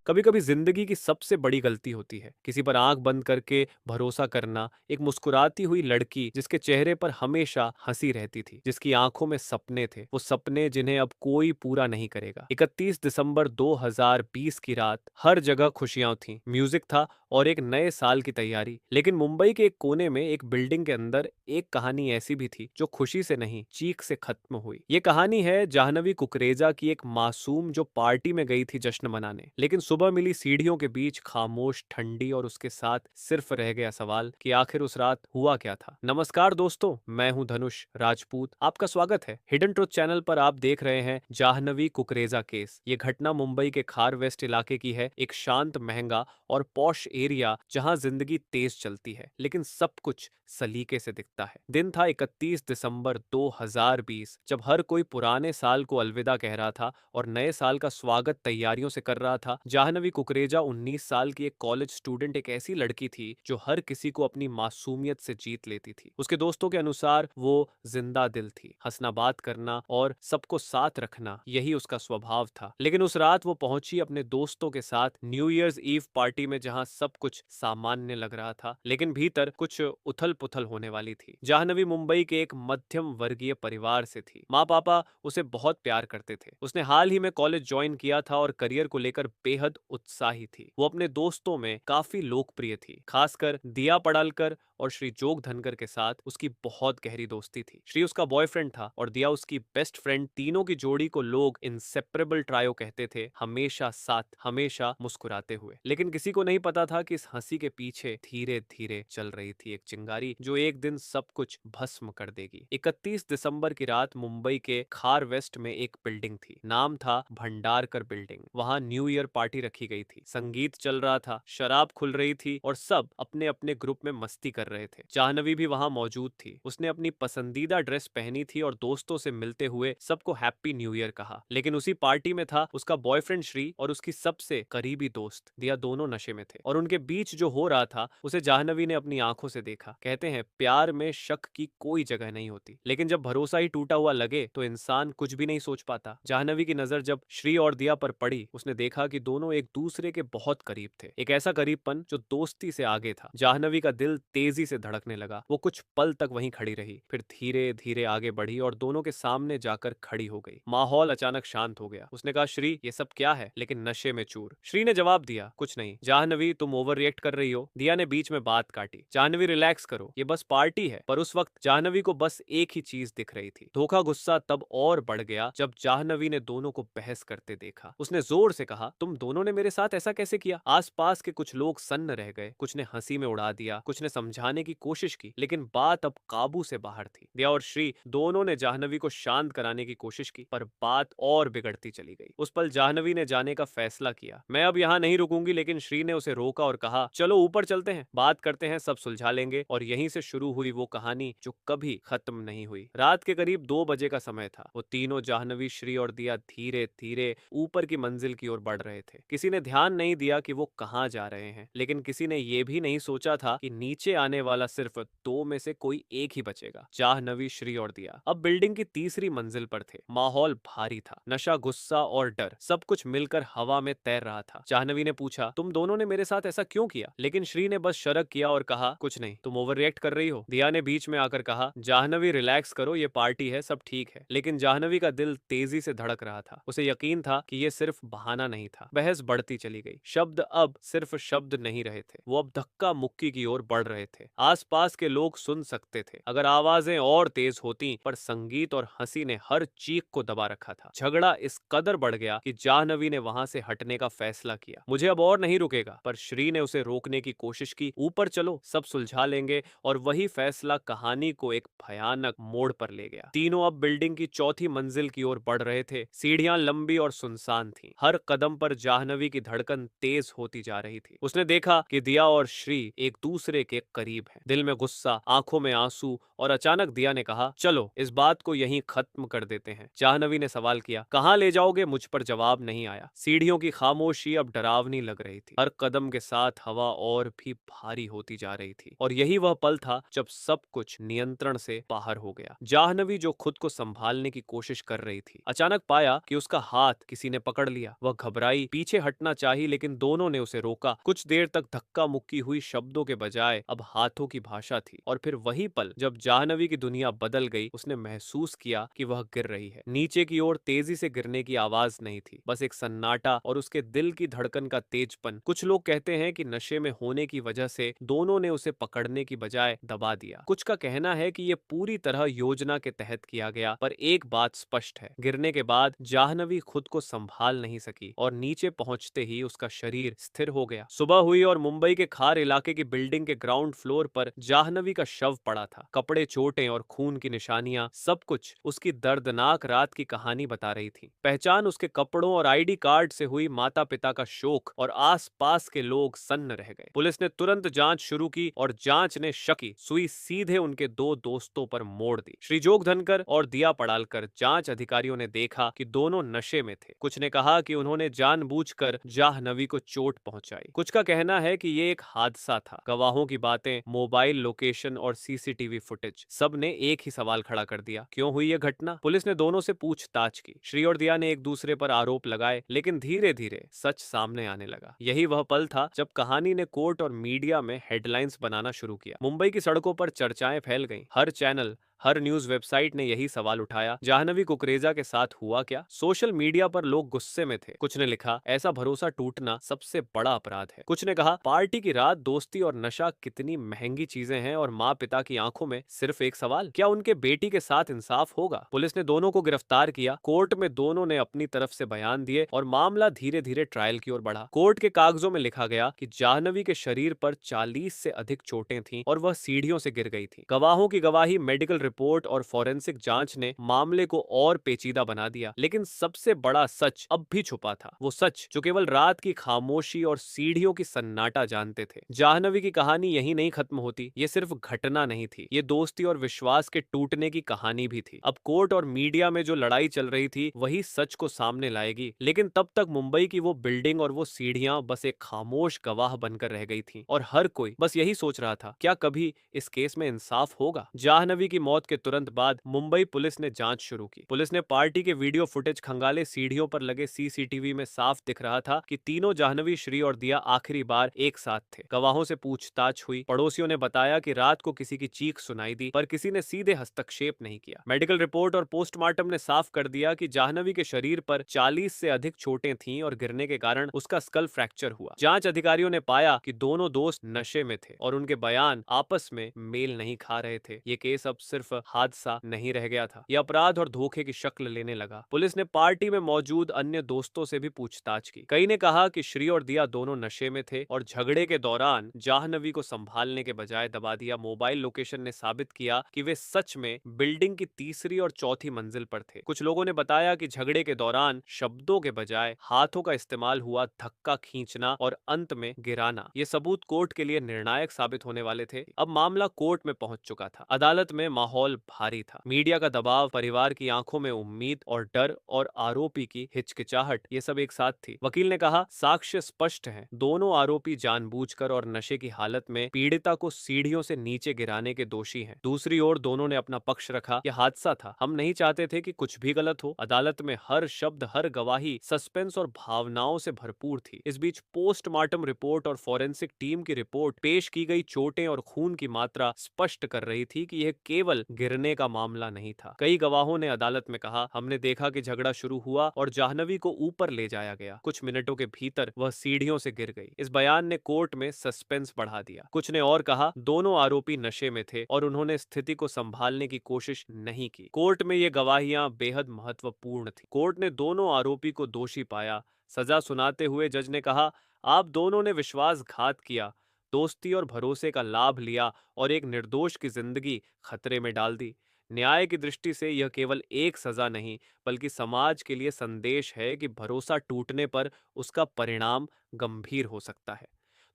कभी कभी जिंदगी की सबसे बड़ी गलती होती है किसी पर आंख बंद करके भरोसा करना। एक मुस्कुराती हुई लड़की जिसके चेहरे पर हमेशा हंसी रहती थी, जिसकी आंखों में सपने थे, वो सपने जिन्हें अब कोई पूरा नहीं करेगा। 31 दिसंबर 2020 की रात, हर जगह खुशियां थीं, म्यूजिक था और एक नए साल की तैयारी। लेकिन मुंबई के एक कोने में एक बिल्डिंग के अंदर एक कहानी ऐसी भी थी जो खुशी से नहीं, चीख से खत्म हुई। ये कहानी है जाह्नवी कुकरेजा की, एक मासूम जो पार्टी में गई थी जश्न मनाने, लेकिन सुबह मिली सीढ़ियों के बीच खामोश, ठंडी और उसके साथ सिर्फ रह गया सवाल कि आखिर उस रात हुआ क्या था। नमस्कार दोस्तों, मैं हूं धनुष राजपूत। आपका स्वागत है हिडन ट्रुथ चैनल पर। आप देख रहे हैं जाह्नवी कुकरेजा केस। ये घटना मुंबई के खार वेस्ट इलाके की है, एक शांत, महंगा और पॉश एरिया जहां जिंदगी तेज चलती है लेकिन सब कुछ सलीके से दिखता है। दिन था 31 दिसंबर 2020, जब हर कोई पुराने साल को अलविदा कह रहा था और नए साल का स्वागत तैयारियों से कर रहा था। जाह्नवी कुकरेजा 19 साल की एक कॉलेज स्टूडेंट, एक ऐसी लड़की थी जो हर किसी को अपनी मासूमियत से जीत लेती थी। उसके दोस्तों के अनुसार वो जिंदा दिल थी, हंसना, बात करना और सबको साथ रखना, यही उसका स्वभाव था। लेकिन उस रात वो पहुंची अपने दोस्तों के साथ न्यू ईयर्स ईव पार्टी में, जहां सब कुछ सामान्य लग रहा था लेकिन भीतर कुछ उथल पुथल होने वाली थी। जाह्नवी मुंबई के एक मध्यम वर्गीय परिवार से थी। माँ पापा उसे बहुत प्यार करते थे। उसने हाल ही में कॉलेज ज्वाइन किया था और करियर को लेकर बेहद उत्साही थी। वो अपने दोस्तों में काफी लोकप्रिय थी, खासकर दिया पडालकर और श्री जोग धनकर के साथ उसकी बहुत गहरी दोस्ती थी। श्री उसका बॉयफ्रेंड था और दिया उसकी बेस्ट फ्रेंड। तीनों की जोड़ी को लोग इंसेपरेबल ट्रायो कहते थे, हमेशा साथ, हमेशा मुस्कुराते हुए। लेकिन किसी को नहीं पता था कि इस हंसी के पीछे धीरे धीरे चल रही थी एक चिंगारी जो एक दिन सब कुछ भस्म कर देगी। 31 दिसंबर की रात मुंबई के खार वेस्ट में एक बिल्डिंग थी, नाम था भंडारकर बिल्डिंग। वहां न्यू ईयर पार्टी रखी गई थी, संगीत चल रहा था, शराब खुल रही थी और सब अपने अपने ग्रुप में मस्ती कर रहे थे। जाह्नवी भी वहां मौजूद थी। उसने अपनी पसंदीदा ड्रेस पहनी थी और दोस्तों से मिलते हुए सबको हैप्पी न्यू ईयर कहा। लेकिन उसी पार्टी में था उसका बॉयफ्रेंड श्री और उसकी सबसे करीबी दोस्त दिया। दोनों नशे में थे और उनके बीच जो हो रहा था उसे जाह्नवी ने अपनी आंखों से देखा। कहते हैं प्यार में शक की कोई जगह नहीं होती, लेकिन जब भरोसा ही टूटा हुआ लगे तो इंसान कुछ भी नहीं सोच पाता। जाह्नवी की नजर जब श्री और दिया पर पड़ी, उसने देखा कि दोनों एक दूसरे के बहुत करीब थे, एक ऐसा करीबपन जो दोस्ती से आगे था। जाह्नवी का दिल तेजी से धड़कने लगा। वो कुछ पल तक वहीं खड़ी रही, फिर धीरे धीरे आगे बढ़ी और दोनों के सामने जाकर खड़ी हो गई। माहौल अचानक शांत हो गया। उसने कहा, श्री ये सब क्या है? लेकिन नशे में चूर। श्री ने जवाब दिया, कुछ नहीं जाह्नवी, तुम ओवर रिएक्ट कर रही हो। दिया ने बीच में बात काटी, जाह्नवी रिलैक्स करो, ये बस पार्टी है। पर उस वक्त जाह्नवी को बस एक ही चीज दिख रही थी, धोखा। गुस्सा तब और बढ़ गया जब जाह्नवी ने दोनों को बहस करते देखा। उसने जोर से कहा, तुम दोनों ने मेरे साथ ऐसा कैसे किया? आसपास के कुछ लोग सन्न रह गए, कुछ ने हंसी में उड़ा दिया, कुछ ने समझाने की कोशिश की, लेकिन बात अब काबू से बाहर थी। दिया और श्री दोनों ने जाह्नवी को शांत कराने की कोशिश की, पर बात और बिगड़ती चली गई। उस पल जाह्नवी ने जाने का फैसला किया। मैं अब यहाँ नहीं रुकूंगी, लेकिन श्री ने उसे रोका और कहा, चलो ऊपर चलते हैं, बात करते हैं, सब सुलझा लेंगे। और यहीं से शुरू हुई वो कहानी जो कभी खत्म नहीं हुई। रात के करीब 2 बजे का समय था। वो तीनों, जाह्नवी, श्री और दिया, धीरे धीरे ऊपर की मंजिल की ओर बढ़ रहे थे। किसी ने ध्यान नहीं दिया कि वो कहाँ जा रहे हैं, लेकिन किसी ने ये भी नहीं सोचा था कि नीचे आने वाला सिर्फ 2 में से कोई एक ही बचेगा, जाह्नवी, श्री और दिया। अब बिल्डिंग की तीसरी मंजिल पर थे। माहौल भारी था, नशा, गुस्सा और डर सब कुछ मिलकर हवा में तैर रहा था। जाह्नवी ने पूछा, तुम दोनों ने मेरे साथ ऐसा क्यों किया? लेकिन श्री ने बस शरक किया और कहा, कुछ नहीं, तुम ओवर रिएक्ट कर रही हो। दिया ने बीच में आकर कहा, जाह्नवी रिलैक्स करो, ये पार्टी है, सब ठीक है। लेकिन जाह्नवी का दिल तेजी से धड़क रहा था। उसे यकीन था कि ये सिर्फ बहाना नहीं था। बहस बढ़ती चली गई। शब्द अब सिर्फ शब्द नहीं रहे थे, वो अब धक्का मुक्की की ओर बढ़ रहे थे। आसपास के लोग सुन सकते थे अगर आवाजें और तेज होती, पर संगीत और हंसी ने हर चीख को दबा रखा था। झगड़ा इस कदर बढ़ गया कि जाह्नवी ने वहां से हटने का फैसला किया। मुझे अब और नहीं रुकेगा। पर श्री ने उसे रोकने की कोशिश की, ऊपर चलो, सब सुलझा लेंगे। और वही फैसला कहानी को एक भयानक मोड़ पर ले गया। तीनों अब बिल्डिंग की चौथी मंजिल की ओर बढ़ रहे थे। सीढ़ियां लंबी और सुनसान थीं। हर कदम पर जाह्नवी की धड़कन तेज होती जा रही थी। उसने देखा कि दिया और श्री एक दूसरे के करीब करीब हैं। दिल में गुस्सा, आंखों में आंसू, और अचानक दिया ने कहा, चलो इस बात को यहीं खत्म कर देते हैं। जाह्नवी ने सवाल किया, कहाँ ले जाओगे? मुझ पर जवाब नहीं आया। सीढ़ियों की खामोशी अब डरावनी लग रही थी। हर कदम के साथ हवा और भी भारी होती जा रही थी, और यही वह पल था जब सब कुछ नियंत्रण से बाहर हो गया। जाह्नवी, जो खुद को संभालने की कोशिश कर रही थी, अचानक पाया कि उसका हाथ किसी ने पकड़ लिया। वह घबराई, पीछे हटना चाही, लेकिन दोनों ने उसे रोका। कुछ देर तक धक्का मुक्की हुई, शब्दों के बजाय अब हाथों की भाषा थी। और फिर वही पल जब जाह्नवी की दुनिया बदल गई। उसने महसूस किया कि वह गिर रही है। नीचे की ओर तेजी से गिरने की आवाज नहीं थी, बस एक सन्नाटा और उसके दिल की धड़कन का तेजपन। कुछ लोग कहते हैं कि नशे में होने की वजह से दोनों ने उसे पकड़ने की बजाय दबा दिया। कुछ का कहना है कि यह पूरी तरह योजना के तहत किया गया। पर एक बात स्पष्ट है, गिरने के बाद जाह्नवी खुद को संभाल नहीं सकी, और नीचे पहुंचते ही उसका शरीर स्थिर हो गया। सुबह हुई और मुंबई के खार इलाके की बिल्डिंग के ग्राउंड फ्लोर पर जाह्नवी का शव पड़ा था। कपड़े, चोटें और खून की निशानियां, सब कुछ उसकी दर्दनाक रात की कहानी बता रही थी। पहचान उसके कपड़ों और आईडी कार्ड से हुई। माता पिता का शोक, और आस-पास के लोग सन्न रह गए। पुलिस ने तुरंत जांच शुरू की, और जांच ने शकी सुई सीधे उनके दो दोस्तों पर मोड़ दी। श्रीजोग धनकर और दिया पड़ालकर। जांच अधिकारियों ने देखा कि दोनों नशे में थे। कुछ ने कहा कि उन्होंने जानबूझकर जाह्नवी को चोट पहुंचाई। कुछ का कहना है कि ये एक हादसा था। गवाहों की बातें, मोबाइल लोकेशन और सीसीटीवी फुटेज, सब ने एक ही सवाल खड़ा कर दिया, क्यों हुई यह घटना? पुलिस ने दोनों से पूछताछ की। श्री और दिया ने एक दूसरे पर आरोप लगाए, लेकिन धीरे धीरे सच सामने आने लगा। यही वह पल था जब कहानी ने कोर्ट और मीडिया में हेडलाइंस बनाना शुरू किया। मुंबई की सड़कों पर चर्चाएं फैल गईं। हर चैनल, हर न्यूज वेबसाइट ने यही सवाल उठाया, जाह्नवी कुकरेजा के साथ हुआ क्या? सोशल मीडिया पर लोग गुस्से में थे। कुछ ने लिखा, ऐसा भरोसा टूटना सबसे बड़ा अपराध है। कुछ ने कहा, पार्टी की रात, दोस्ती और नशा कितनी महंगी चीजें हैं, और माँ पिता की आंखों में सिर्फ एक सवाल, क्या उनके बेटी के साथ इंसाफ होगा? पुलिस ने दोनों को गिरफ्तार किया। कोर्ट में दोनों ने अपनी तरफ से बयान दिए, और मामला धीरे धीरे ट्रायल की ओर बढ़ा। कोर्ट के कागजों में लिखा गया कि जाह्नवी के शरीर पर 40 से अधिक चोटें थीं, और वह सीढ़ियों से गिर गई थी। गवाहों की गवाही, मेडिकल रिपोर्ट और फॉरेंसिक जांच ने मामले को और पेचीदा बना दिया। लेकिन सबसे बड़ा सच अब भी छुपा था, वो सच जो केवल रात की खामोशी और सीढ़ियों की सन्नाटा जानते थे। जाह्नवी की कहानी यही नहीं खत्म होती। ये सिर्फ घटना नहीं थी, ये दोस्ती और विश्वास के टूटने की कहानी भी थी। अब कोर्ट और मीडिया में जो लड़ाई चल रही थी, वही सच को सामने लाएगी। लेकिन तब तक मुंबई की वो बिल्डिंग और वो सीढ़ियां बस एक खामोश गवाह बनकर रह गई थी, और हर कोई बस यही सोच रहा था, क्या कभी इस केस में इंसाफ होगा? जाह्नवी की मौत के तुरंत बाद मुंबई पुलिस ने जांच शुरू की। पुलिस ने पार्टी के वीडियो फुटेज खंगाले। सीढ़ियों पर लगे सीसीटीवी में साफ दिख रहा था कि तीनों, जाह्नवी, श्री और दिया, आखिरी बार एक साथ थे। गवाहों से पूछताछ हुई। पड़ोसियों ने बताया कि रात को किसी की चीख सुनाई दी, पर किसी ने सीधे हस्तक्षेप नहीं किया। मेडिकल रिपोर्ट और पोस्टमार्टम ने साफ कर दिया कि जाह्नवी के शरीर पर 40 से अधिक चोटें थीं, और गिरने के कारण उसका स्कल फ्रैक्चर हुआ। जांच अधिकारियों ने पाया कि दोनों दोस्त नशे में थे, और उनके बयान आपस में मेल नहीं खा रहे थे। ये केस अब सिर्फ हादसा नहीं रह गया था, यह अपराध और धोखे की शक्ल लेने लगा। पुलिस ने पार्टी में मौजूद अन्य दोस्तों से भी पूछताछ की। कई ने कहा कि श्री और दिया दोनों नशे में थे, और झगड़े के दौरान जाह्नवी को संभालने के बजाय दबा दिया। मोबाइल लोकेशन ने साबित किया कि वे सच में बिल्डिंग की तीसरी और चौथी मंजिल पर थे। कुछ लोगों ने बताया कि झगड़े के दौरान शब्दों के बजाय हाथों का इस्तेमाल हुआ, धक्का खींचना और अंत में गिराना। ये सबूत कोर्ट के लिए निर्णायक साबित होने वाले थे। अब मामला कोर्ट में पहुंच चुका था। अदालत में माहौल भारी था। मीडिया का दबाव, परिवार की आंखों में उम्मीद और डर, और आरोपी की हिचकिचाहट, ये सब एक साथ थी। वकील ने कहा, साक्ष्य स्पष्ट हैं, दोनों आरोपी जानबूझकर और नशे की हालत में पीड़िता को सीढ़ियों से नीचे गिराने के दोषी हैं। दूसरी ओर दोनों ने अपना पक्ष रखा, यह हादसा था, हम नहीं चाहते थे कि कुछ भी गलत हो। अदालत में हर शब्द, हर गवाही सस्पेंस और भावनाओं से भरपूर थी। इस बीच पोस्टमार्टम रिपोर्ट और फॉरेंसिक टीम की रिपोर्ट पेश की गई। चोटें और खून की मात्रा स्पष्ट कर रही थी कि यह केवल गिरने का मामला नहीं था। कई गवाहों ने अदालत में कहा, हमने देखा कि झगड़ा शुरू हुआ और जाह्नवी को ऊपर ले जाया गया। कुछ मिनटों के भीतर वह सीढ़ियों से गिर गई। इस बयान ने कोर्ट में सस्पेंस बढ़ा दिया। कुछ ने और कहा, दोनों आरोपी नशे में थे और उन्होंने स्थिति को संभालने की कोशिश नहीं की। कोर्ट में ये गवाहियां बेहद महत्वपूर्ण थी। कोर्ट ने दोनों आरोपी को दोषी पाया। सजा सुनाते हुए जज ने कहा, आप दोनों ने विश्वासघात किया, दोस्ती और भरोसे का लाभ लिया, और एक निर्दोष की जिंदगी खतरे में डाल दी। न्याय की दृष्टि से यह केवल एक सजा नहीं, बल्कि समाज के लिए संदेश है कि भरोसा टूटने पर उसका परिणाम गंभीर हो सकता है।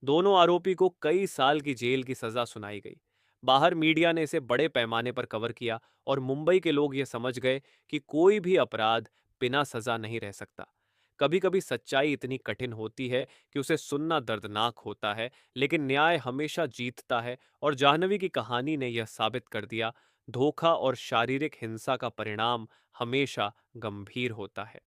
दोनों आरोपी को कई साल की जेल की सजा सुनाई गई। बाहर मीडिया ने इसे बड़े पैमाने पर कवर किया और मुंबई के लोग ये समझ गए कि कोई भी अपराध बिना सजा नहीं रह सकता। कभी कभी सच्चाई इतनी कठिन होती है कि उसे सुनना दर्दनाक होता है, लेकिन न्याय हमेशा जीतता है और जाह्नवी की कहानी ने यह साबित कर दिया, धोखा और शारीरिक हिंसा का परिणाम हमेशा गंभीर होता है।